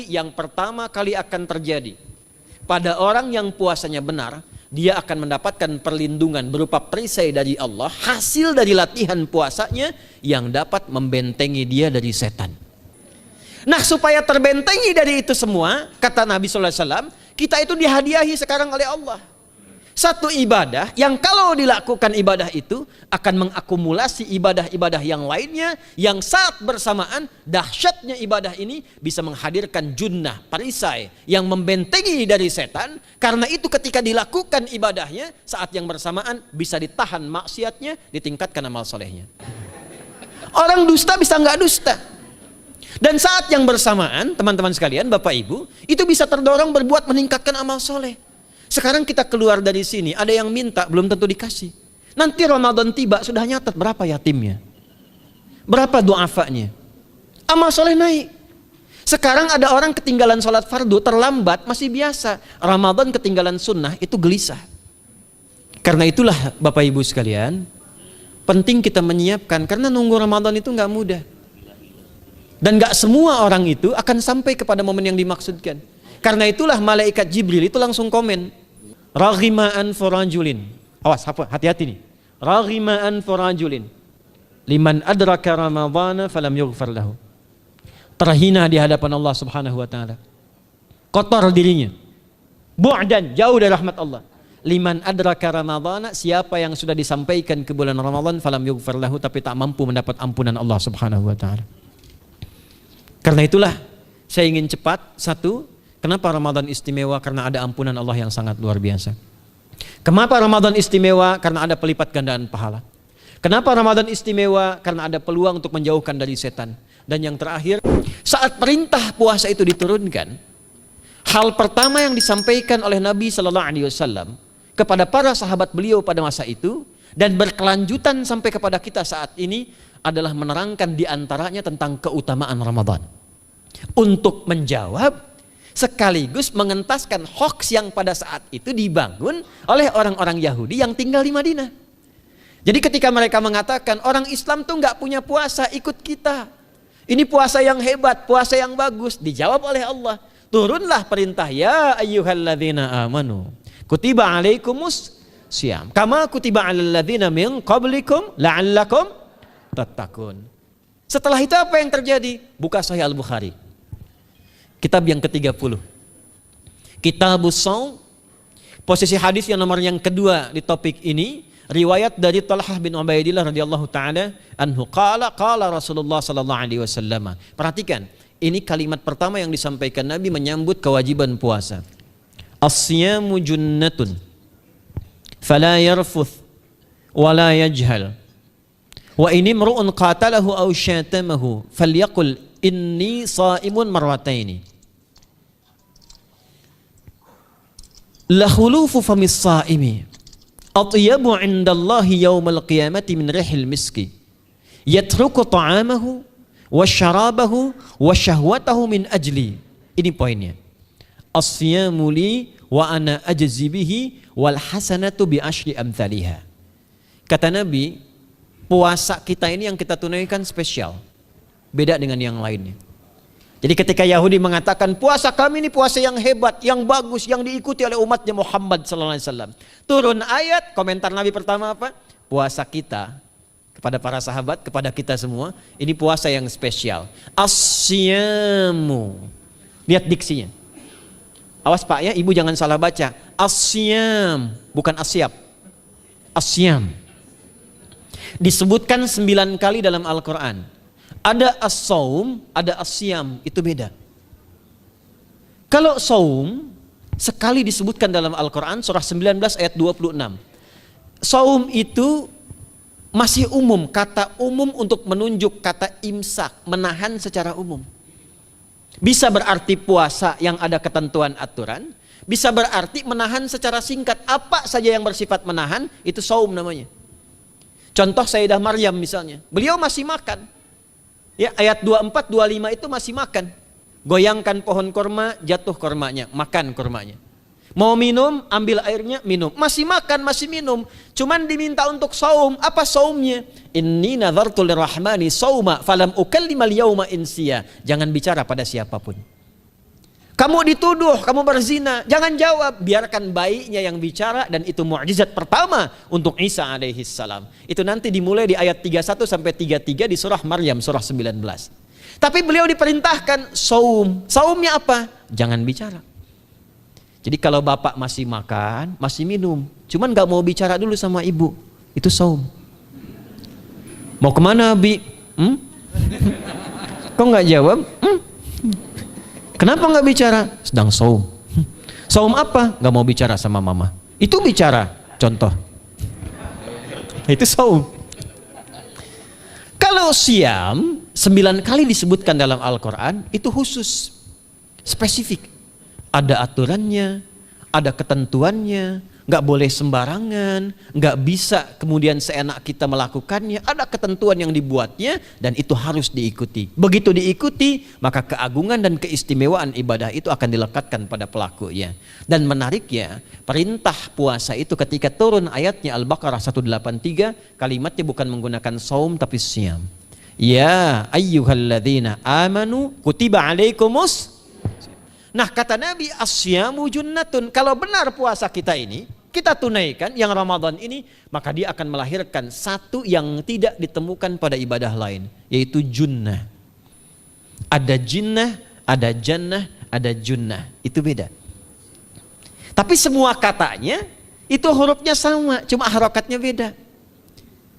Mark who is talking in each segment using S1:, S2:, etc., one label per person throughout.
S1: yang pertama kali akan terjadi pada orang yang puasanya benar, dia akan mendapatkan perlindungan berupa perisai dari Allah, hasil dari latihan puasanya yang dapat membentengi dia dari setan. Nah, supaya terbentengi dari itu semua, kata Nabi SAW, kita itu dihadiahi sekarang oleh Allah satu ibadah yang kalau dilakukan ibadah itu akan mengakumulasi ibadah-ibadah yang lainnya, yang saat bersamaan dahsyatnya ibadah ini bisa menghadirkan junnah, perisai yang membentengi dari setan. Karena itu ketika dilakukan ibadahnya, saat yang bersamaan bisa ditahan maksiatnya, ditingkatkan amal solehnya. Orang dusta bisa nggak dusta. Dan saat yang bersamaan, teman-teman sekalian, Bapak Ibu, itu bisa terdorong berbuat meningkatkan amal soleh. Sekarang kita keluar dari sini, ada yang minta, belum tentu dikasih. Nanti Ramadan tiba, sudah nyatat berapa yatimnya, berapa du'afanya, amal soleh naik. Sekarang ada orang ketinggalan sholat fardu, terlambat, masih biasa. Ramadan ketinggalan sunnah, itu gelisah. Karena itulah Bapak Ibu sekalian, penting kita menyiapkan, karena nunggu Ramadan itu nggak mudah. Dan gak semua orang itu akan sampai kepada momen yang dimaksudkan. Karena itulah malaikat Jibril itu langsung komen, Raghima'an forajulin. Awas, hati-hati nih. Raghima'an forajulin liman adraka ramadhana falam yughfar lahu. Terhina di hadapan Allah Subhanahu wa taala. Kotor dirinya. Bu'dan, jauh dari rahmat Allah. Liman adraka ramadhana, siapa yang sudah disampaikan ke bulan Ramadan falam yughfar lahu, tapi tak mampu mendapat ampunan Allah Subhanahu wa taala. Karena itulah saya ingin cepat. Satu, kenapa Ramadan istimewa? Karena ada ampunan Allah yang sangat luar biasa. Kenapa Ramadan istimewa? Karena ada pelipat gandaan pahala. Kenapa Ramadan istimewa? Karena ada peluang untuk menjauhkan dari setan. Dan yang terakhir, saat perintah puasa itu diturunkan, hal pertama yang disampaikan oleh Nabi SAW kepada para sahabat beliau pada masa itu, dan berkelanjutan sampai kepada kita saat ini, adalah menerangkan diantaranya tentang keutamaan Ramadan. Untuk menjawab sekaligus mengentaskan hoaks yang pada saat itu dibangun oleh orang-orang Yahudi yang tinggal di Madinah. Jadi ketika mereka mengatakan orang Islam tuh nggak punya puasa, ikut kita. Ini puasa yang hebat, puasa yang bagus. Dijawab oleh Allah, turunlah perintah, ya ayyuhalladzina amanu kutiba alaikumus syiyam kama kutiba alal ladzina min qablikum la'allakum tattaqun. Setelah itu apa yang terjadi? Buka Sahih Al-Bukhari, kitab yang ke-30, Kitabus Shaum, posisi hadis yang nomor yang kedua di topik ini, riwayat dari Talhah bin Ubaidillah radhiyallahu taala anhu, qala Rasulullah sallallahu alaihi wasallam. Perhatikan, ini kalimat pertama yang disampaikan Nabi menyambut kewajiban puasa. As-siyamu junnatun fala yarfuth wala yajhal wa ini mru'un qatalahu aw syatamahu falyaqul inni sha'imun marwataini. La khulufu famis sha'imi atyabu 'indallahi yaumal qiyamati min rihil miski yatruku ta'amahu wa syarabahu wa syahwatahu min ajli. Ini poinnya. As-siyamu li wa ana ajzi bihi wal hasanatu bi asyri amthaliha. Kata Nabi, puasa kita ini yang kita tunaikan spesial, beda dengan yang lainnya. Jadi ketika Yahudi mengatakan puasa kami ini puasa yang hebat, yang bagus, yang diikuti oleh umatnya Muhammad SAW, turun ayat, komentar Nabi pertama apa? Puasa kita, kepada para sahabat, kepada kita semua, ini puasa yang spesial. As-siyamu, lihat diksinya. Awas Pak ya, ibu jangan salah baca. As-siyam, bukan asyab. As-siyam disebutkan 9 kali dalam Al-Quran. Ada as-saum, ada as-siyam, itu beda. Kalau saum sekali disebutkan dalam Al-Quran, surah 19 ayat 26. Saum itu masih umum, kata umum untuk menunjuk kata imsak, menahan secara umum. Bisa berarti puasa yang ada ketentuan aturan, bisa berarti menahan secara singkat. Apa saja yang bersifat menahan, itu saum namanya. Contoh Sayyidah Maryam misalnya, beliau masih makan. Ya, ayat 24, 25 itu masih makan. Goyangkan pohon kurma, jatuh kurmanya, makan kurmanya. Mau minum, ambil airnya, minum. Masih makan, masih minum. Cuman diminta untuk saum. Apa saumnya? Inni nadhartu lirrahmani sauma falam ukallimal yauma insiya. Jangan bicara pada siapapun. Kamu dituduh, kamu berzina. Jangan jawab, biarkan bayinya yang bicara, dan itu mukjizat pertama untuk Isa alaihi salam. Itu nanti dimulai di ayat 31 sampai 33 di surah Maryam, surah 19. Tapi beliau diperintahkan saum. Saumnya apa? Jangan bicara. Jadi kalau bapak masih makan, masih minum, cuman gak mau bicara dulu sama ibu, itu saum. Mau kemana, Bi? Kok gak jawab? Kenapa nggak bicara? Sedang saum. Saum apa? Nggak mau bicara sama mama. Itu bicara. Contoh. Itu saum. Kalau siam 9 kali disebutkan dalam Al-Quran, itu khusus, spesifik. Ada aturannya, ada ketentuannya. Nggak boleh sembarangan, nggak bisa kemudian seenak kita melakukannya. Ada ketentuan yang dibuatnya dan itu harus diikuti. Begitu diikuti, maka keagungan dan keistimewaan ibadah itu akan dilekatkan pada pelakunya. Dan menariknya, perintah puasa itu ketika turun ayatnya Al-Baqarah 183, kalimatnya bukan menggunakan saum tapi siam. Ya ayyuhalladzina amanu kutiba alaikumus. Nah, kata Nabi, asyamu junnatun. Kalau benar puasa kita ini, kita tunaikan yang Ramadan ini, maka dia akan melahirkan satu yang tidak ditemukan pada ibadah lain, yaitu junnah. Ada jinnah, ada jannah, ada junnah. Itu beda. Tapi semua katanya, itu hurufnya sama, cuma harokatnya beda.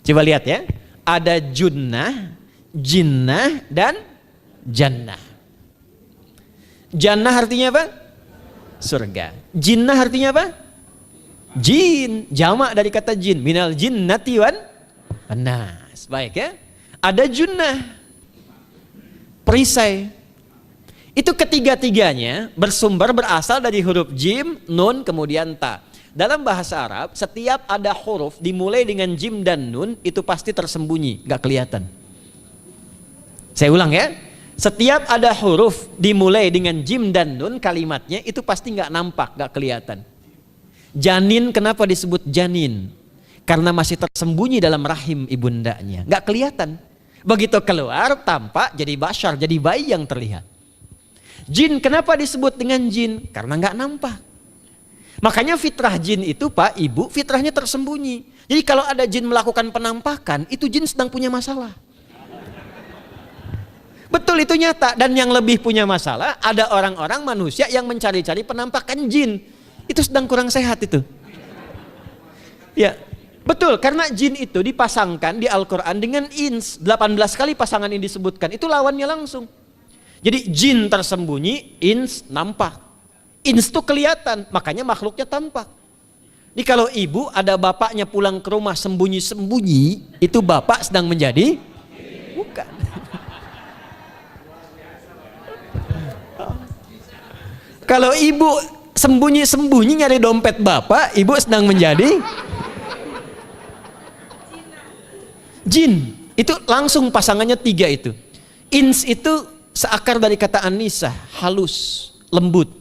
S1: Coba lihat ya. Ada junnah, jinnah, dan jannah. Jannah artinya apa? Surga. Jinnah artinya apa? Jin. Jamak dari kata jin. Minal jinnati wan nas. Baik ya. Ada junnah, perisai. Itu ketiga-tiganya bersumber berasal dari huruf jim, nun, kemudian ta. Dalam bahasa Arab, setiap ada huruf dimulai dengan jim dan nun, itu pasti tersembunyi, gak kelihatan. Saya ulang ya. Setiap ada huruf dimulai dengan jim dan nun, kalimatnya itu pasti nggak nampak, nggak kelihatan. Janin, kenapa disebut janin? Karena masih tersembunyi dalam rahim ibundanya, nggak kelihatan. Begitu keluar, tampak jadi bashar, jadi bayi yang terlihat. Jin, kenapa disebut dengan jin? Karena nggak nampak. Makanya fitrah jin itu, Pak, Ibu, fitrahnya tersembunyi. Jadi kalau ada jin melakukan penampakan, itu jin sedang punya masalah. Betul, itu nyata. Dan yang lebih punya masalah, ada orang-orang manusia yang mencari-cari penampakan jin. Itu sedang kurang sehat itu. Ya, betul, karena jin itu dipasangkan di Al-Quran dengan ins. 18 kali pasangan ini disebutkan, itu lawannya langsung. Jadi jin tersembunyi, ins nampak. Ins itu kelihatan, makanya makhluknya tampak. Jadi kalau ibu ada bapaknya pulang ke rumah sembunyi-sembunyi, itu bapak sedang menjadi? Bukan. Kalau ibu sembunyi-sembunyi nyari dompet bapak, ibu sedang menjadi jin. Itu langsung pasangannya 3 itu. Ins itu seakar dari kata anisah, halus, lembut.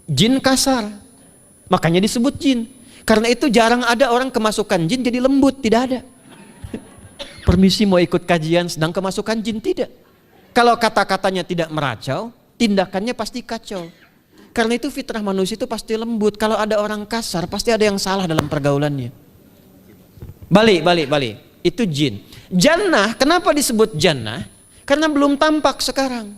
S1: Jin kasar, makanya disebut jin. Karena itu jarang ada orang kemasukan jin jadi lembut, tidak ada. Permisi mau ikut kajian sedang kemasukan jin, tidak. Kalau kata-katanya tidak meracau, tindakannya pasti kacau. Karena itu fitrah manusia itu pasti lembut. Kalau ada orang kasar, pasti ada yang salah dalam pergaulannya. Balik. Itu jin. Jannah, kenapa disebut jannah? Karena belum tampak sekarang.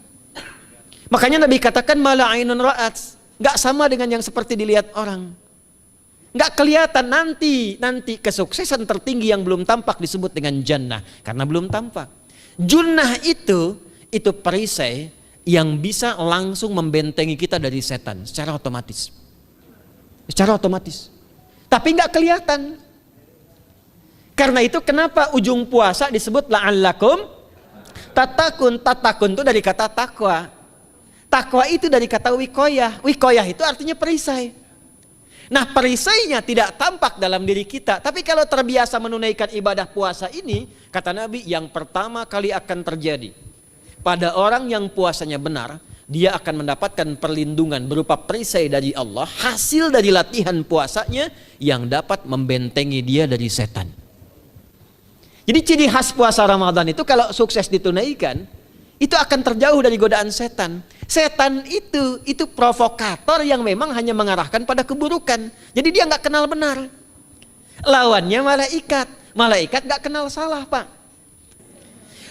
S1: Makanya Nabi katakan mala ainun ra'at. Gak sama dengan yang seperti dilihat orang. Gak kelihatan, nanti kesuksesan tertinggi yang belum tampak disebut dengan jannah. Karena belum tampak. Junnah itu perisai yang bisa langsung membentengi kita dari setan secara otomatis. Tapi nggak kelihatan. Karena itu kenapa ujung puasa disebut la'allakum tatakun. Tatakun itu dari kata takwa. Takwa itu dari kata wikoyah. Wikoyah itu artinya perisai. Nah, perisainya tidak tampak dalam diri kita, tapi kalau terbiasa menunaikan ibadah puasa ini, kata Nabi, yang pertama kali akan terjadi pada orang yang puasanya benar, dia akan mendapatkan perlindungan berupa perisai dari Allah, hasil dari latihan puasanya yang dapat membentengi dia dari setan. Jadi ciri khas puasa Ramadan itu kalau sukses ditunaikan, itu akan terjauh dari godaan setan. Setan itu provokator yang memang hanya mengarahkan pada keburukan. Jadi dia nggak kenal benar. Lawannya malaikat. Malaikat nggak kenal salah, Pak.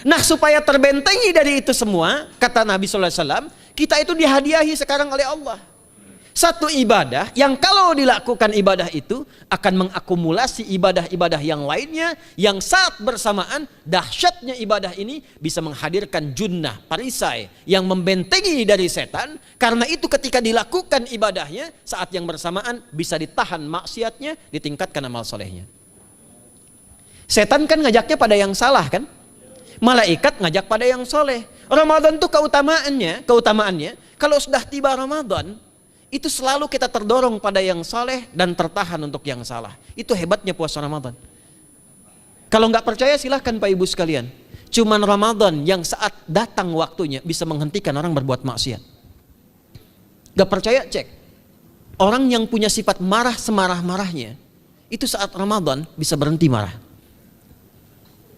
S1: Nah, supaya terbentengi dari itu semua, kata Nabi sallallahu alaihi wasallam, kita itu dihadiahi sekarang oleh Allah satu ibadah yang kalau dilakukan ibadah itu akan mengakumulasi ibadah-ibadah yang lainnya, yang saat bersamaan dahsyatnya ibadah ini bisa menghadirkan junnah, perisai yang membentengi dari setan. Karena itu ketika dilakukan ibadahnya, saat yang bersamaan bisa ditahan maksiatnya, ditingkatkan amal solehnya. Setan kan ngajaknya pada yang salah kan? Malaikat ngajak pada yang soleh. Ramadan itu keutamaannya kalau sudah tiba Ramadan, itu selalu kita terdorong pada yang saleh dan tertahan untuk yang salah. Itu hebatnya puasa Ramadan. Kalau nggak percaya silahkan Pak Ibu sekalian. Cuman Ramadan yang saat datang waktunya bisa menghentikan orang berbuat maksiat. Nggak percaya cek. Orang yang punya sifat marah semarah-marahnya, itu saat Ramadan bisa berhenti marah.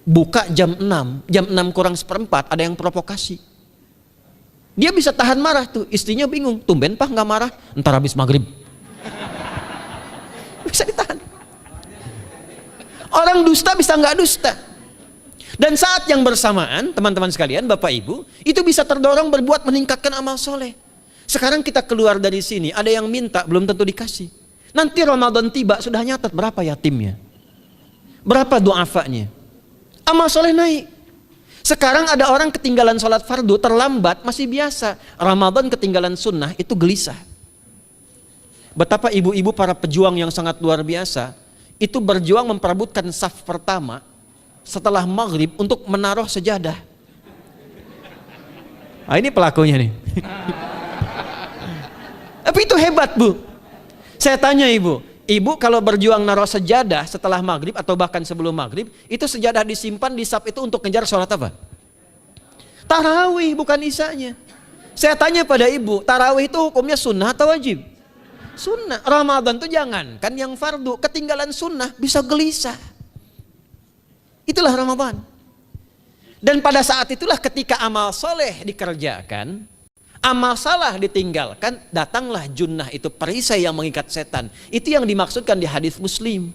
S1: Buka jam 6 kurang seperempat ada yang provokasi. Dia bisa tahan marah tuh, istrinya bingung, tumben Pak nggak marah, entar habis maghrib. Bisa ditahan. Orang dusta bisa nggak dusta. Dan saat yang bersamaan, teman-teman sekalian, Bapak Ibu, itu bisa terdorong berbuat meningkatkan amal soleh. Sekarang kita keluar dari sini, ada yang minta, belum tentu dikasih. Nanti Ramadan tiba, sudah nyatat berapa yatimnya, berapa du'afanya. Amal soleh naik. Sekarang ada orang ketinggalan sholat fardu terlambat masih biasa. Ramadan ketinggalan sunnah itu gelisah. Betapa ibu-ibu para pejuang yang sangat luar biasa itu berjuang memperebutkan saf pertama setelah maghrib untuk menaruh sejadah. Nah, ini pelakunya nih. Tapi itu hebat Bu. Saya tanya ibu kalau berjuang naruh sejadah setelah maghrib atau bahkan sebelum maghrib, itu sejadah disimpan di saf itu untuk ngejar sholat apa? Tarawih, bukan isanya. Saya tanya pada ibu, tarawih itu hukumnya sunnah atau wajib? Sunnah. Ramadan itu jangan, kan yang fardu, ketinggalan sunnah bisa gelisah. Itulah Ramadan. Dan pada saat itulah ketika amal soleh dikerjakan, amal salah ditinggalkan, datanglah junnah, itu perisai yang mengikat setan. Itu yang dimaksudkan di hadis Muslim.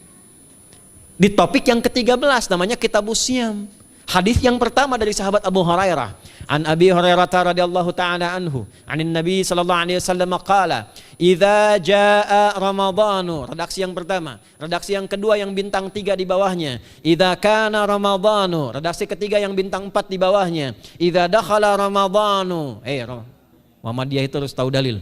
S1: Di topik yang ke-13 namanya Kitabus Syam. Hadis yang pertama dari sahabat Abu Hurairah. An Abi Hurairah radhiyallahu ta'ala anhu, anin Nabi sallallahu alaihi wasallam qala, "Idza jaa Ramadhanu." Redaksi yang pertama. Redaksi yang kedua yang bintang 3 di bawahnya. "Idza kana Ramadhanu." Redaksi ketiga yang bintang 4 di bawahnya. "Idza dakhala Ramadhanu." Muhammadiyah itu harus tahu dalil.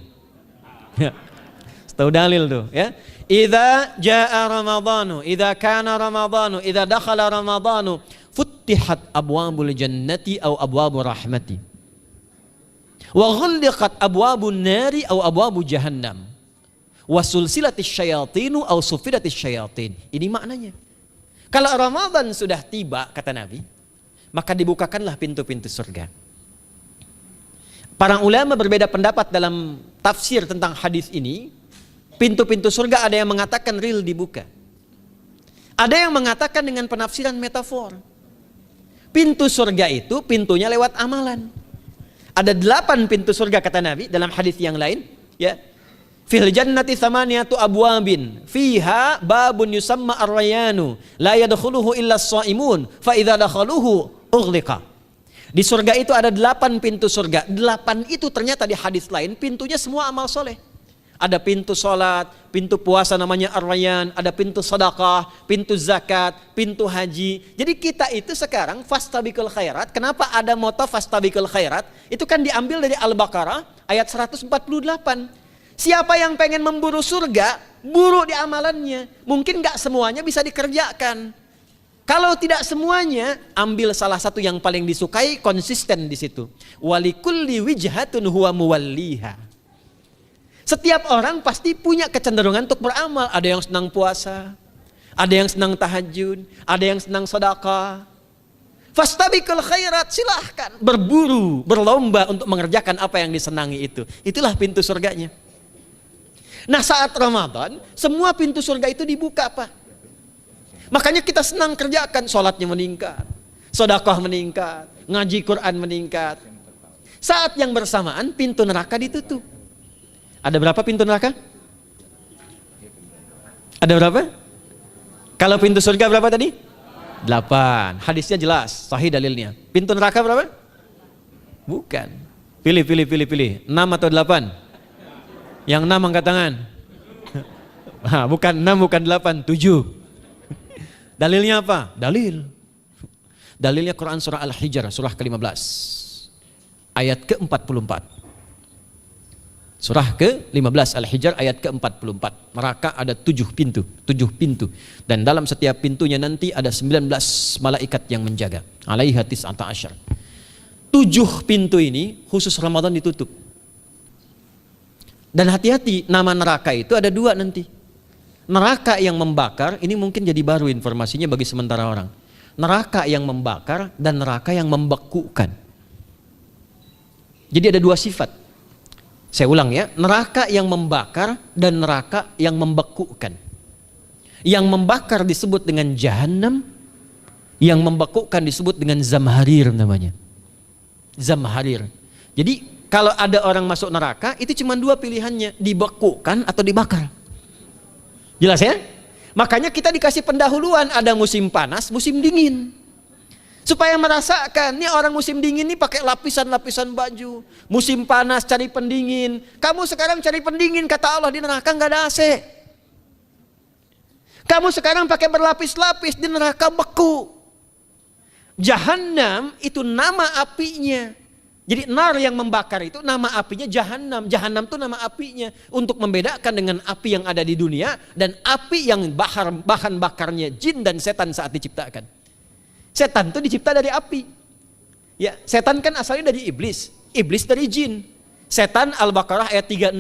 S1: Tahu dalil tuh ya. Idza jaa Ramadhanu, idza kana Ramadhanu, idza dakhala Ramadhanu, futtihat abwabul jannati aw abwabur rahmati. Wa ghulliqat abwabun nari aw abwabu jahannam. Wa sulsilatis syayatinu aw sufidatis syayatin. Ini maknanya. Kalau Ramadan sudah tiba kata Nabi, maka dibukakanlah pintu-pintu surga. Para ulama berbeda pendapat dalam tafsir tentang hadis ini. Pintu-pintu surga ada yang mengatakan real dibuka. Ada yang mengatakan dengan penafsiran metafor. Pintu surga itu pintunya lewat amalan. Ada 8 pintu surga kata Nabi dalam hadis yang lain, ya. Fil jannati thamaniyatu abwabin fiha babun yusamma ar-rayanu la yadkhuluhu illa as-shaimun fa idza dakhaluhu ughliqa. Di surga itu ada 8 pintu surga. 8 itu ternyata di hadis lain pintunya semua amal soleh. Ada pintu sholat, pintu puasa namanya ar-rayyan, ada pintu sedekah, pintu zakat, pintu haji. Jadi kita itu sekarang fastabiqul khairat. Kenapa ada moto fastabiqul khairat? Itu kan diambil dari Al-Baqarah ayat 148. Siapa yang pengen memburu surga, buru di amalannya. Mungkin gak semuanya bisa dikerjakan. Kalau tidak semuanya, ambil salah satu yang paling disukai, konsisten di situ. Walikulli wijhatun huwa muwalliha. Setiap orang pasti punya kecenderungan untuk beramal. Ada yang senang puasa, ada yang senang tahajud, ada yang senang sedekah. Fastabiqul khairat, silahkan berburu, berlomba untuk mengerjakan apa yang disenangi itu. Itulah pintu surganya. Nah saat Ramadan, semua pintu surga itu dibuka Pak. Makanya kita senang kerjakan, sholatnya meningkat, sedekah meningkat, ngaji Quran meningkat, Saat yang bersamaan pintu neraka ditutup. Ada berapa pintu neraka? Ada berapa? Kalau pintu surga berapa tadi? 8. Hadisnya jelas, sahih dalilnya. Pintu neraka berapa? Bukan. Pilih. 6 atau 8? Yang 6 angkat tangan. Bukan 6, bukan 8, 7. Dalilnya apa? Dalilnya Quran surah Al-Hijr, surah ke-15. Ayat ke-44. Surah ke-15 Al-Hijr ayat ke-44. Neraka ada 7 pintu. Dan dalam setiap pintunya nanti ada 19 malaikat yang menjaga. Alaiha tis'ata asyar. 7 pintu ini khusus Ramadan ditutup. Dan hati-hati, nama neraka itu ada 2 nanti. Neraka yang membakar, ini mungkin jadi baru informasinya bagi sementara orang. Neraka yang membakar dan neraka yang membekukan. Jadi ada 2 sifat. Saya ulang ya, neraka yang membakar dan neraka yang membekukan. Yang membakar disebut dengan Jahannam, yang membekukan disebut dengan Zamharir namanya. Zamharir. Jadi kalau ada orang masuk neraka, itu cuma 2 pilihannya, dibekukan atau dibakar. Jelas ya? Makanya kita dikasih pendahuluan, ada musim panas, musim dingin. Supaya merasakan, nih orang musim dingin nih pakai lapisan-lapisan baju. Musim panas cari pendingin. Kamu sekarang cari pendingin, kata Allah, di neraka nggak ada AC. Kamu sekarang pakai berlapis-lapis, di neraka beku. Jahannam itu nama apinya. Jadi nar yang membakar itu nama apinya Jahannam. Jahannam itu nama apinya untuk membedakan dengan api yang ada di dunia dan api yang bahan bakarnya jin dan setan saat diciptakan. Setan itu dicipta dari api. Ya, setan kan asalnya dari iblis, iblis dari jin. Setan Al-Baqarah ayat 36.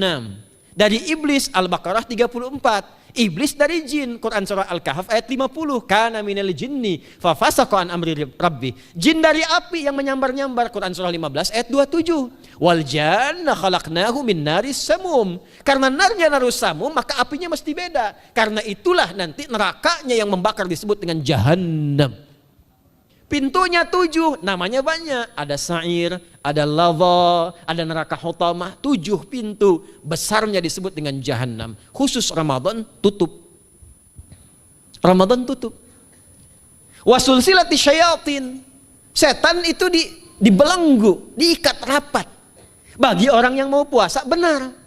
S1: Dari iblis Al-Baqarah 34. Iblis dari jin, Quran surah Al-Kahf ayat 50. Kana minal jinni fa fasaqa an amri rabbi. Jin dari api yang menyambar-nyambar, Quran surah 15 ayat 27. Wal janna khalaqnahu min naris samum. Karena narnya narus samum, maka apinya mesti beda. Karena itulah nanti nerakanya yang membakar disebut dengan Jahannam. Pintunya 7, namanya banyak. Ada sa'ir, ada lava, ada neraka hutamah. 7 pintu besarnya disebut dengan Jahannam. Khusus Ramadan tutup. Ramadan tutup. Wasulsilati syayatin. Setan itu dibelenggu, diikat rapat. Bagi orang yang mau puasa benar.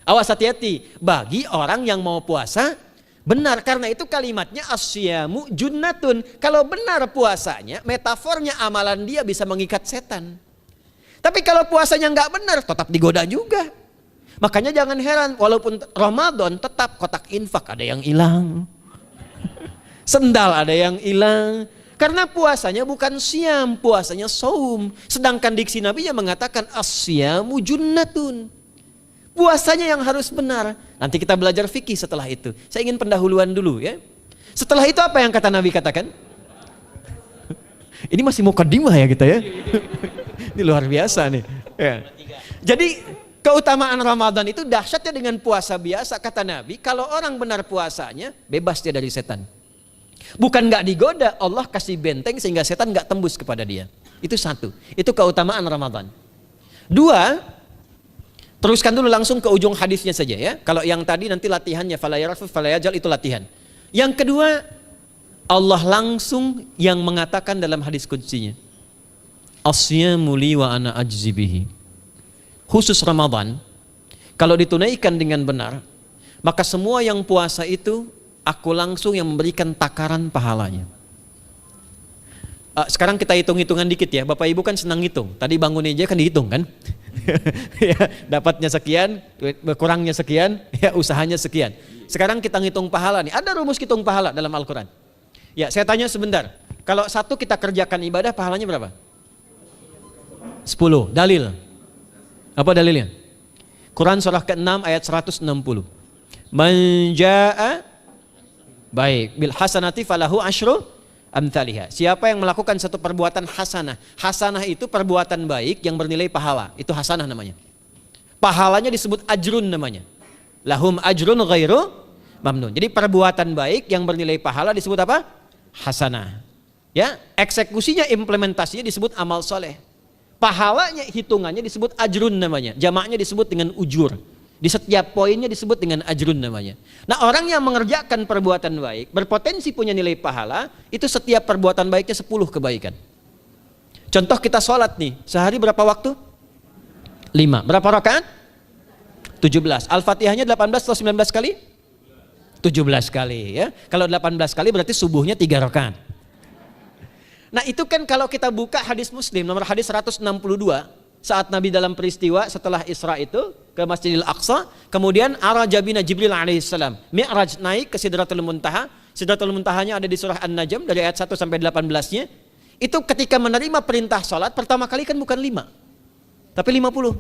S1: Awas hati-hati. Bagi orang yang mau puasa benar, karena itu kalimatnya asyamu junnatun. Kalau benar puasanya, metafornya amalan dia bisa mengikat setan. Tapi kalau puasanya nggak benar, tetap digoda juga. Makanya jangan heran, walaupun Ramadan tetap kotak infak ada yang hilang. Sendal ada yang hilang. Karena puasanya bukan siam, puasanya saum. Sedangkan diksi Nabi yang mengatakan asyamu junnatun. Puasanya yang harus benar. Nanti kita belajar fikih setelah itu. Saya ingin pendahuluan dulu ya. Setelah itu apa yang kata Nabi katakan? Ini masih mukadimah ya kita ya. Ini luar biasa nih. Ya. Jadi keutamaan Ramadan itu dahsyatnya dengan puasa biasa. Kata Nabi, kalau orang benar puasanya, bebas dia dari setan. Bukan nggak digoda, Allah kasih benteng sehingga setan nggak tembus kepada dia. Itu 1. Itu keutamaan Ramadan. 2, teruskan dulu langsung ke ujung hadisnya saja ya. Kalau yang tadi nanti latihannya fala yarfuf fala yajal, itu latihan. Yang kedua, Allah langsung yang mengatakan dalam hadis qudsinya, asyamu li wa ana ajzi bihi. Khusus Ramadan, kalau ditunaikan dengan benar, maka semua yang puasa itu aku langsung yang memberikan takaran pahalanya. Sekarang kita hitung-hitungan dikit ya. Bapak Ibu kan senang hitung. Tadi bangun aja kan dihitung kan. Ya, dapatnya sekian, kurangnya sekian, ya usahanya sekian. Sekarang kita ngitung pahala nih. Ada rumus hitung pahala dalam Al-Quran. Ya, saya tanya sebentar. Kalau 1 kita kerjakan ibadah, pahalanya berapa? 10. Dalil. Apa dalilnya? Quran surah ke-6 ayat 160. Man jaa baik bil hasanati falahu asyru amthaliha. Siapa yang melakukan satu perbuatan hasanah. Hasanah itu perbuatan baik yang bernilai pahala. Itu hasanah namanya. Pahalanya disebut ajrun namanya. Lahum ajrun ghairu mamnun. Jadi perbuatan baik yang bernilai pahala disebut apa? Hasanah. Ya, eksekusinya, implementasinya disebut amal soleh. Pahalanya hitungannya disebut ajrun namanya. Jamaknya disebut dengan ujur. Di setiap poinnya disebut dengan ajrun namanya. Nah, orang yang mengerjakan perbuatan baik berpotensi punya nilai pahala, itu setiap perbuatan baiknya 10 kebaikan. Contoh kita sholat nih, sehari berapa waktu? 5. Berapa rakaat? 17. Al-Fatihahnya 18 atau 19 kali? 17 kali ya. Kalau 18 kali berarti subuhnya 3 rakaat. Nah, itu kan kalau kita buka hadis Muslim nomor hadis 162, saat Nabi dalam peristiwa setelah Isra itu ke Masjidil Aqsa, kemudian araja bina Jibril alaihissalam, Mi'raj naik ke Sidratul Muntaha. Sidratul Muntahanya ada di surah An-Najm dari ayat 1 sampai 18-nya. Itu ketika menerima perintah salat pertama kali kan bukan 5, tapi 50.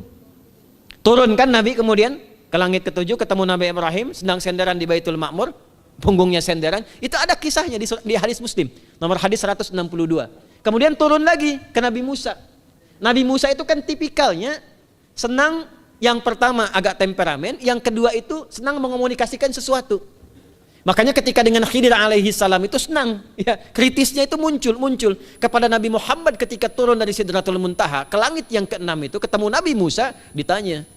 S1: Turun kan Nabi kemudian ke langit ke-7, ketemu Nabi Ibrahim sedang senderan di Baitul Ma'mur, punggungnya senderan. Itu ada kisahnya di hadis Muslim nomor hadis 162. Kemudian turun lagi ke Nabi Musa. Nabi Musa itu kan tipikalnya senang, yang pertama agak temperamen, yang kedua itu senang mengomunikasikan sesuatu. Makanya ketika dengan Khidir alaihi salam itu senang, ya, kritisnya itu muncul kepada Nabi Muhammad ketika turun dari Sidratul Muntaha ke langit yang ke-6 itu ketemu Nabi Musa, ditanya,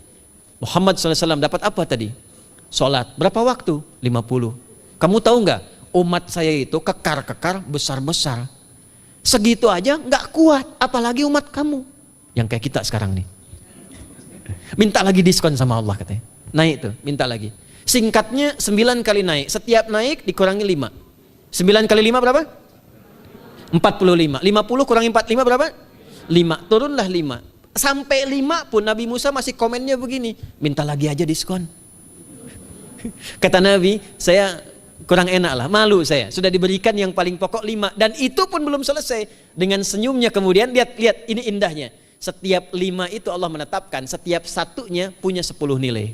S1: Muhammad SAW dapat apa tadi? Sholat. Berapa waktu? 50. Kamu tahu nggak? Umat saya itu kekar-kekar besar-besar. Segitu aja nggak kuat, apalagi umat kamu. Yang kayak kita sekarang nih. Minta lagi diskon sama Allah katanya. Naik tuh, minta lagi. Singkatnya 9 kali naik. Setiap naik dikurangi 5. 9 kali 5 berapa? 45. 50 kurangi 45 berapa? 5. Turunlah 5. Sampai 5 pun Nabi Musa masih komennya begini, minta lagi aja diskon. Kata Nabi, saya kurang enak lah, malu saya, sudah diberikan yang paling pokok 5, dan itu pun belum selesai. Dengan senyumnya kemudian, lihat ini indahnya, setiap 5 itu Allah menetapkan setiap satunya punya 10 nilai.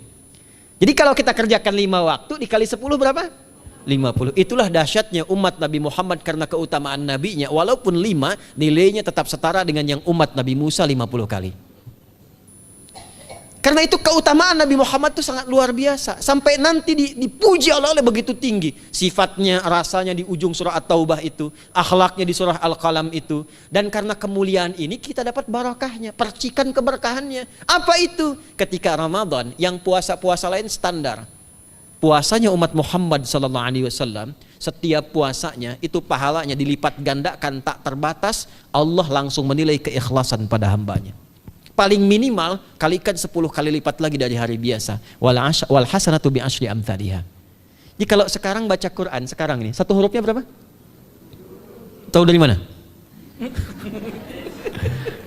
S1: Jadi kalau kita kerjakan 5 waktu dikali 10 berapa? 50. Itulah dahsyatnya umat Nabi Muhammad karena keutamaan nabinya. Walaupun 5, nilainya tetap setara dengan yang umat Nabi Musa 50 kali. Karena itu keutamaan Nabi Muhammad itu sangat luar biasa. Sampai nanti dipuji Allah oleh begitu tinggi. Sifatnya, rasanya di ujung surah At-Taubah itu. Akhlaknya di surah Al-Qalam itu. Dan karena kemuliaan ini kita dapat barakahnya. Percikan keberkahannya. Apa itu? Ketika Ramadan yang puasa-puasa lain standar. Puasanya umat Muhammad SAW, setiap puasanya itu pahalanya dilipat gandakan tak terbatas. Allah langsung menilai keikhlasan pada hambanya. Paling minimal kalikan 10 kali lipat lagi dari hari biasa. Wal hasanatu bi asyri amthaliha. Jadi kalau sekarang baca Quran sekarang ini, satu hurufnya berapa? Tahu dari mana?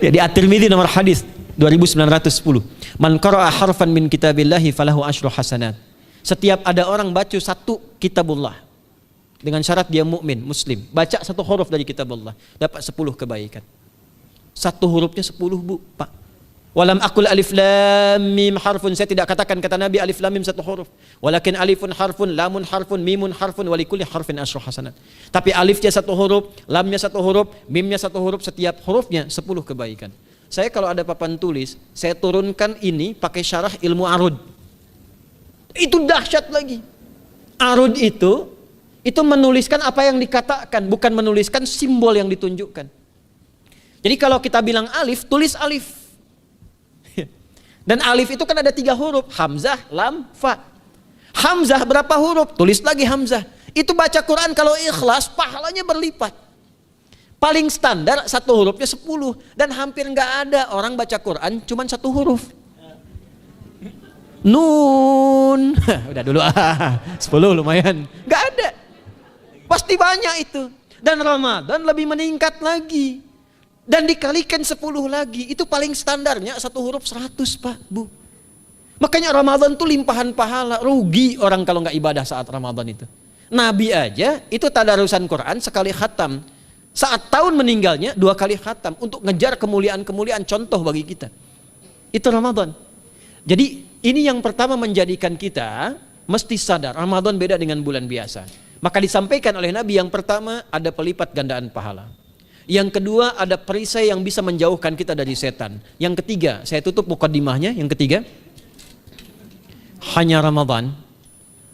S1: Ya, di At-Tirmidzi nomor hadis 2910. Man qara'a harfan min kitabillahi falahu asyru hasanat. Setiap ada orang baca satu kitabullah dengan syarat dia mukmin, muslim, baca satu huruf dari kitabullah, dapat 10 kebaikan. Satu hurufnya 10, Bu, Pak. Walam aqul alif lam mim harfun, saya tidak katakan kata Nabi alif lam mim satu huruf. Walakin alifun harfun, lamun harfun, mimun harfun, walikulli harfin asyru hasanat. Tapi alifnya satu huruf, lamnya satu huruf, mimnya satu huruf, setiap hurufnya 10 kebaikan. Saya kalau ada papan tulis, saya turunkan ini pakai syarah ilmu arud. Itu dahsyat lagi. Arud itu menuliskan apa yang dikatakan, bukan menuliskan simbol yang ditunjukkan. Jadi kalau kita bilang alif, tulis alif. Dan alif itu kan ada 3 huruf, hamzah, lam, fa. Hamzah berapa huruf? Tulis lagi hamzah. Itu baca Quran kalau ikhlas, pahalanya berlipat. Paling standar satu hurufnya 10, dan hampir nggak ada orang baca Quran cuman satu huruf. Nun, udah dulu 10 lumayan, nggak ada. Pasti banyak itu. Dan Ramadan lebih meningkat lagi. Dan dikalikan 10 lagi, itu paling standarnya satu huruf 100, Pak, Bu. Makanya Ramadan tuh limpahan pahala. Rugi orang kalau nggak ibadah saat Ramadan itu. Nabi aja itu tadarusan Quran sekali khatam. Saat tahun meninggalnya 2 kali khatam untuk ngejar kemuliaan-kemuliaan contoh bagi kita. Itu Ramadan. Jadi ini yang pertama menjadikan kita mesti sadar Ramadan beda dengan bulan biasa. Maka disampaikan oleh Nabi yang pertama ada pelipat gandaan pahala. Yang kedua ada perisai yang bisa menjauhkan kita dari setan. Yang ketiga, saya tutup mukadimahnya, yang ketiga, hanya Ramadan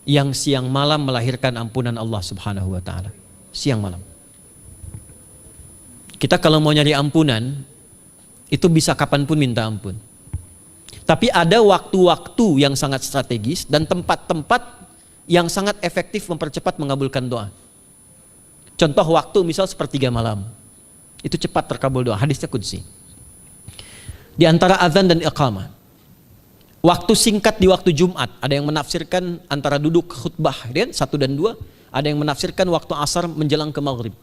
S1: yang siang malam melahirkan ampunan Allah Subhanahu wa taala. Siang malam. Kita kalau mau nyari ampunan, Itu bisa kapanpun minta ampun. Tapi ada waktu-waktu yang sangat strategis dan tempat-tempat yang sangat efektif mempercepat mengabulkan doa. Contoh waktu misal sepertiga malam. Itu cepat terkabul doa, hadisnya qudsi. Di antara azan dan iqamah. Waktu singkat di waktu Jumat, ada yang menafsirkan antara duduk khutbah, 1 dan 2, ada yang menafsirkan waktu asar menjelang ke maghrib.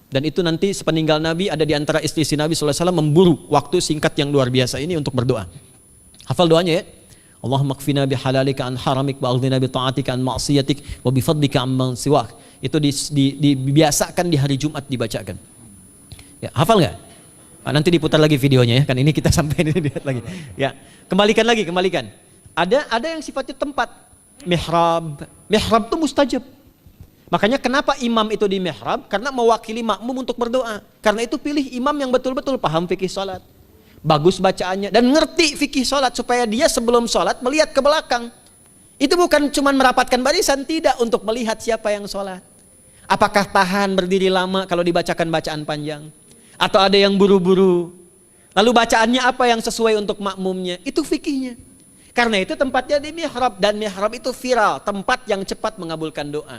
S1: Dan itu nanti sepeninggal Nabi ada di antara istri-istri Nabi SAW memburu waktu singkat yang luar biasa ini untuk berdoa. Hafal doanya ya. Allahumma kfina bihalalika an haramik wa aghdina bi ta'atika an ma'siyatik wa bi fadlika amman siwak. Itu dibiasakan di hari Jumat dibacakan. Ya, hafal nggak? Nanti diputar lagi videonya ya, kan ini kita sampai ini lihat lagi. Ya, kembalikan. Ada yang sifatnya tempat. Mihrab itu mustajab. Makanya kenapa imam itu di mihrab? Karena mewakili makmum untuk berdoa. Karena itu pilih imam yang betul-betul paham fikih salat, bagus bacaannya dan ngerti fikih salat supaya dia sebelum salat melihat ke belakang. Itu bukan cuma merapatkan barisan, tidak, untuk melihat siapa yang salat. Apakah tahan berdiri lama kalau dibacakan bacaan panjang? Atau ada yang buru-buru? Lalu bacaannya apa yang sesuai untuk makmumnya? Itu fikihnya. Karena itu tempatnya di mihrab, dan mihrab itu viral, tempat yang cepat mengabulkan doa.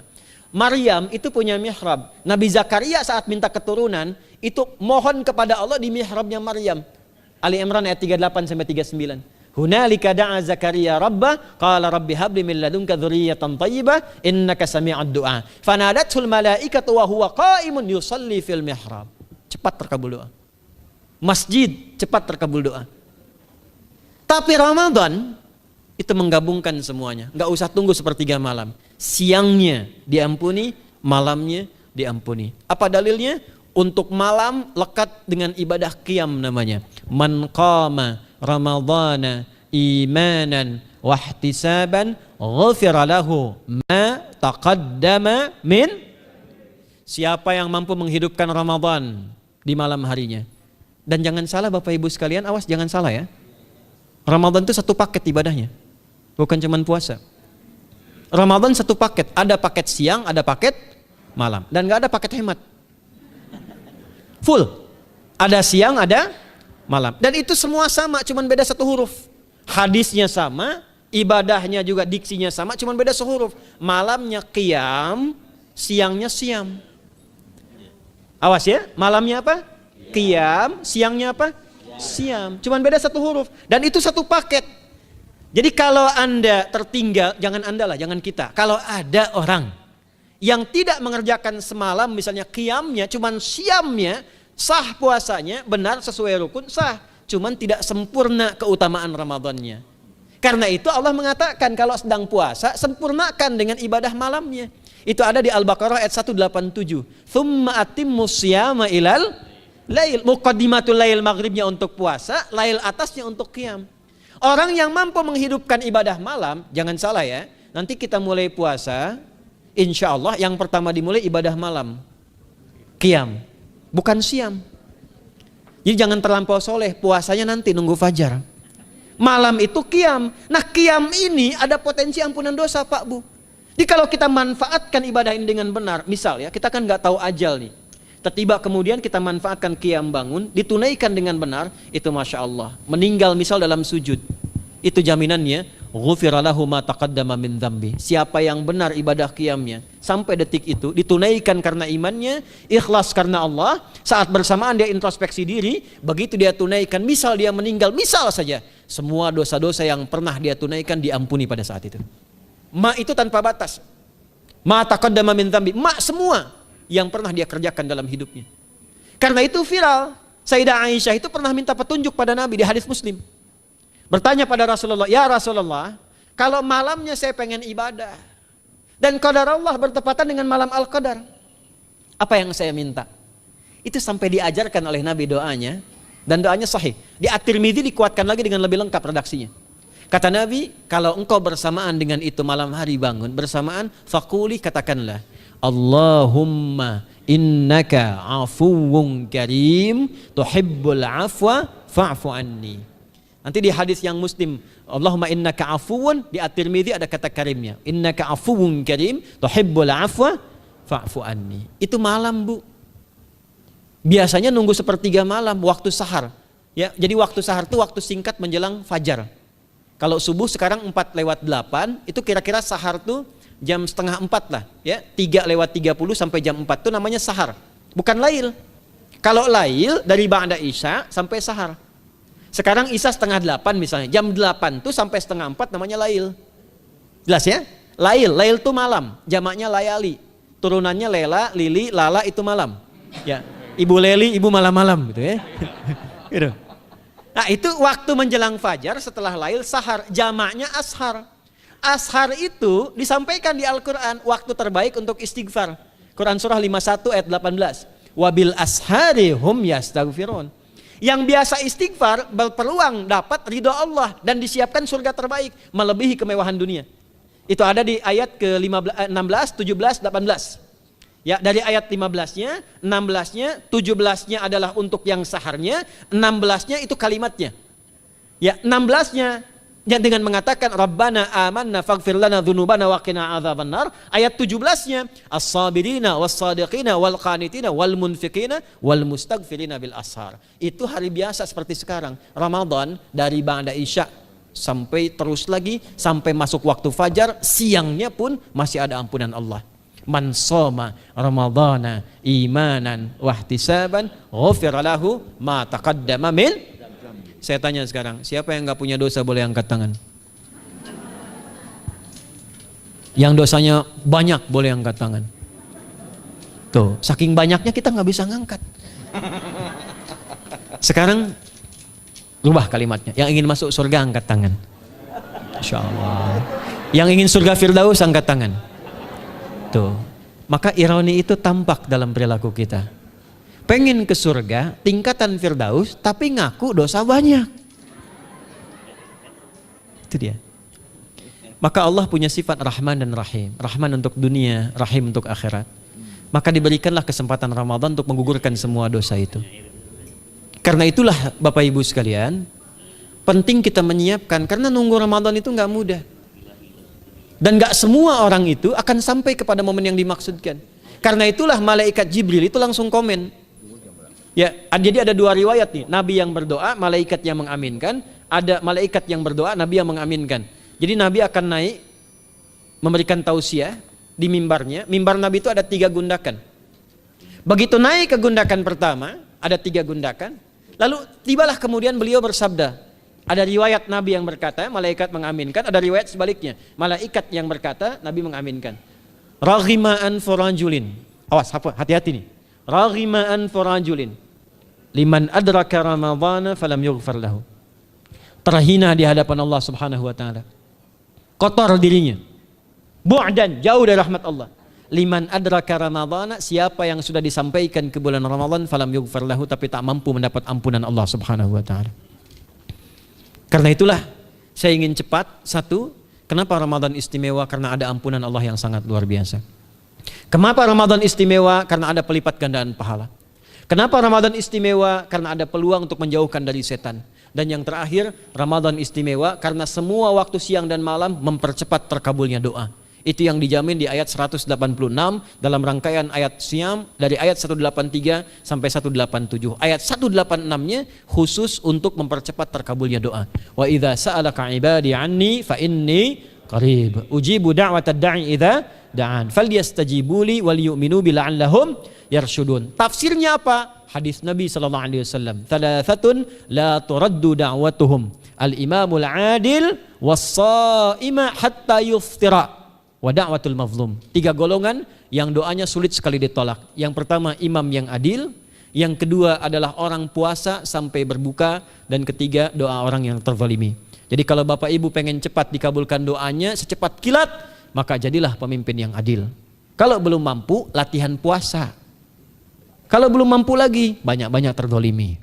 S1: Maryam itu punya mihrab. Nabi Zakaria saat minta keturunan itu mohon kepada Allah di mihrabnya Maryam. Ali Imran ayat 38 sampai 39. Hunalika da'a Zakaria rabbah qala rabbi habli min ladunka dzurriyyatan thayyibah innaka sami'ud du'a. Fanadatul malaikatu wa huwa qa'imun yusalli fil mihrab. Cepat terkabul doa. Masjid cepat terkabul doa. Tapi Ramadan itu menggabungkan semuanya. Enggak usah tunggu sepertiga malam. Siangnya diampuni, malamnya diampuni. Apa dalilnya? Untuk malam lekat dengan ibadah qiyam namanya. Man qama ramadhana imanan wahtisaban ghufira lahu ma taqaddama min. Siapa yang mampu menghidupkan Ramadan di malam harinya. Dan jangan salah Bapak Ibu sekalian, awas jangan salah ya. Ramadan itu satu paket ibadahnya. Bukan cuma puasa. Ramadan satu paket, ada paket siang, ada paket malam, dan nggak ada paket hemat. Full, ada siang, ada malam, dan itu semua sama, cuman beda satu huruf. Hadisnya sama, ibadahnya juga diksinya sama, cuman beda sehuruf. Malamnya qiyam, siangnya siam. Awas ya, malamnya apa? Qiyam, siangnya apa? Siam. Cuman beda satu huruf, dan itu satu paket. Jadi kalau Anda tertinggal, jangan Anda lah, jangan kita. Kalau ada orang yang tidak mengerjakan semalam, misalnya qiyamnya, cuman siamnya, sah puasanya, benar sesuai rukun, sah. Cuman tidak sempurna keutamaan Ramadannya. Karena itu Allah mengatakan kalau sedang puasa, sempurnakan dengan ibadah malamnya. Itu ada di Al-Baqarah ayat 187. Tsumma atimmus syiyama ilal lail. Muqaddimatul lail, maghribnya untuk puasa, lail atasnya untuk qiyam. Orang yang mampu menghidupkan ibadah malam, jangan salah ya, nanti kita mulai puasa, insya Allah yang pertama dimulai ibadah malam, qiyam, bukan siam. Jadi jangan terlampau soleh, puasanya nanti nunggu fajar. Malam itu qiyam. Nah qiyam ini ada potensi ampunan dosa Pak Bu. Jadi kalau kita manfaatkan ibadah ini dengan benar, misal ya, kita kan nggak tahu ajal nih. Tiba kemudian kita manfaatkan qiyam bangun, ditunaikan dengan benar, itu Masya Allah. Meninggal misal dalam sujud, itu jaminannya, ghufira lahu ma taqaddama min dzambi. Siapa yang benar ibadah qiyamnya, sampai detik itu, ditunaikan karena imannya, ikhlas karena Allah, saat bersamaan dia introspeksi diri, begitu dia tunaikan, misal dia meninggal, misal saja, semua dosa-dosa yang pernah dia tunaikan diampuni pada saat itu. Ma itu tanpa batas. Ma taqaddama min dzambi, ma semua yang pernah dia kerjakan dalam hidupnya. Karena itu viral. Sayyidah Aisyah itu pernah minta petunjuk pada Nabi di hadis Muslim. Bertanya pada Rasulullah, ya Rasulullah, kalau malamnya saya pengen ibadah dan qadar Allah bertepatan dengan malam Al-Qadar, apa yang saya minta? Itu sampai diajarkan oleh Nabi doanya, dan doanya sahih. Di At-Tirmidzi dikuatkan lagi dengan lebih lengkap redaksinya. Kata Nabi, kalau engkau bersamaan dengan itu malam hari bangun, bersamaan, faquli, katakanlah, Allahumma innaka afuwun karim tuhibbul afwa fa'fu anni. Nanti di hadis yang Muslim, Allahumma innaka afuwun, di At-Tirmidzi ada kata karimnya. Innaka afuwun karim tuhibbul afwa fa'fu anni. Itu malam Bu. Biasanya nunggu sepertiga malam waktu sahar. Ya, jadi waktu sahar itu waktu singkat menjelang fajar. Kalau subuh sekarang 4:08, itu kira-kira sahar tuh jam setengah 4 lah, ya. 3:30 sampai jam 4 tuh namanya sahar, bukan lail. Kalau lail dari ba'da isya sampai sahar. Sekarang isya setengah 8 misalnya, jam 8 tuh sampai setengah 4 namanya lail. Jelas ya? Lail tuh malam, jamaknya layali. Turunannya lela, lili, lala itu malam. Ya, ibu leli, ibu malam-malam gitu ya. Gitu. Nah, itu waktu menjelang fajar setelah lail sahar, jamaknya ashar. Ashar itu disampaikan di Al-Quran waktu terbaik untuk istighfar. Quran surah 51 ayat 18. Wabil ashari hum yastaghfirun. Yang biasa istighfar berpeluang dapat ridho Allah dan disiapkan surga terbaik melebihi kemewahan dunia. Itu ada di ayat ke-16, 17, 18. Ya, dari ayat 15-nya, 16-nya, 17-nya adalah untuk yang saharnya, 16-nya itu kalimatnya. Ya, 16-nya dengan mengatakan Rabbana amanna faghfir lana dzunubana wa qina adzabannar. Ayat 17-nya as-sabirina was-sadiqina wal qanitina wal munfiqina wal mustaghfirina bil ashar. Itu hari biasa seperti sekarang. Ramadan dari ba'da isya sampai terus lagi sampai masuk waktu fajar, siangnya pun masih ada ampunan Allah. Man shoma ramadhana imanan wahtisaban ghufira lahu ma taqaddama min. Saya tanya sekarang, siapa yang enggak punya dosa boleh angkat tangan? Yang dosanya banyak boleh angkat tangan. Tuh, saking banyaknya kita nggak bisa ngangkat. Sekarang rubah kalimatnya. Yang ingin masuk surga angkat tangan. Insya Allah. Yang ingin surga Firdaus angkat tangan. Tuh, maka ironi itu tampak dalam perilaku kita. Pengen ke surga, tingkatan Firdaus, tapi ngaku dosa banyak. Itu dia. Maka Allah punya sifat Rahman dan Rahim. Rahman untuk dunia, Rahim untuk akhirat. Maka diberikanlah kesempatan Ramadan untuk menggugurkan semua dosa itu. Karena itulah Bapak Ibu sekalian, penting kita menyiapkan, karena nunggu Ramadan itu nggak mudah. Dan gak semua orang itu akan sampai kepada momen yang dimaksudkan. Karena itulah malaikat Jibril itu langsung komen. Ya, jadi ada dua riwayat nih. Nabi yang berdoa, malaikat yang mengaminkan. Ada malaikat yang berdoa, Nabi yang mengaminkan. Jadi Nabi akan naik memberikan tausiah di mimbarnya. Mimbar Nabi itu ada 3 gundakan. Begitu naik ke gundakan pertama, ada 3 gundakan. Lalu tibalah kemudian beliau bersabda. Ada riwayat Nabi yang berkata, malaikat mengaminkan. Ada riwayat sebaliknya, malaikat yang berkata, Nabi mengaminkan. Raghima'an forajulin. Awas, hati-hati nih. Raghima'an forajulin. Liman adraka ramadhana falam yughfar lahu. Terhina di hadapan Allah subhanahu wa ta'ala. Kotor dirinya. Bu'dan, jauh dari rahmat Allah. Liman adraka ramadhana, siapa yang sudah disampaikan ke bulan Ramadan falam yughfar lahu, tapi tak mampu mendapat ampunan Allah subhanahu wa ta'ala. Karena itulah saya ingin cepat. Satu, kenapa Ramadan istimewa? Karena ada ampunan Allah yang sangat luar biasa. Kenapa Ramadan istimewa? Karena ada pelipat gandaan pahala. Kenapa Ramadan istimewa? Karena ada peluang untuk menjauhkan dari setan. Dan yang terakhir, Ramadan istimewa karena semua waktu siang dan malam mempercepat terkabulnya doa. Itu yang dijamin di ayat 186 dalam rangkaian ayat Siyam dari ayat 183 sampai 187. Ayat 186-nya khusus untuk mempercepat terkabulnya doa. Wa idza sa'alaka 'ibadi 'anni fa inni qarib ujibu da'watad da'i idza da'an falyastajibu li wal yu'minu bi la'allahum yarshudun. Tafsirnya apa? Hadis Nabi sallallahu alaihi wasallam. Thalathatun la turaddu da'watuhum al-imamul 'adil was-sha'ima hatta yuftira. Wa da'watul mazlum. 3 golongan yang doanya sulit sekali ditolak. Yang pertama imam yang adil, yang kedua adalah orang puasa sampai berbuka, dan ketiga doa orang yang terzalimi. Jadi kalau Bapak Ibu pengen cepat dikabulkan doanya secepat kilat, maka jadilah pemimpin yang adil. Kalau belum mampu, latihan puasa. Kalau belum mampu lagi, banyak-banyak terzalimi.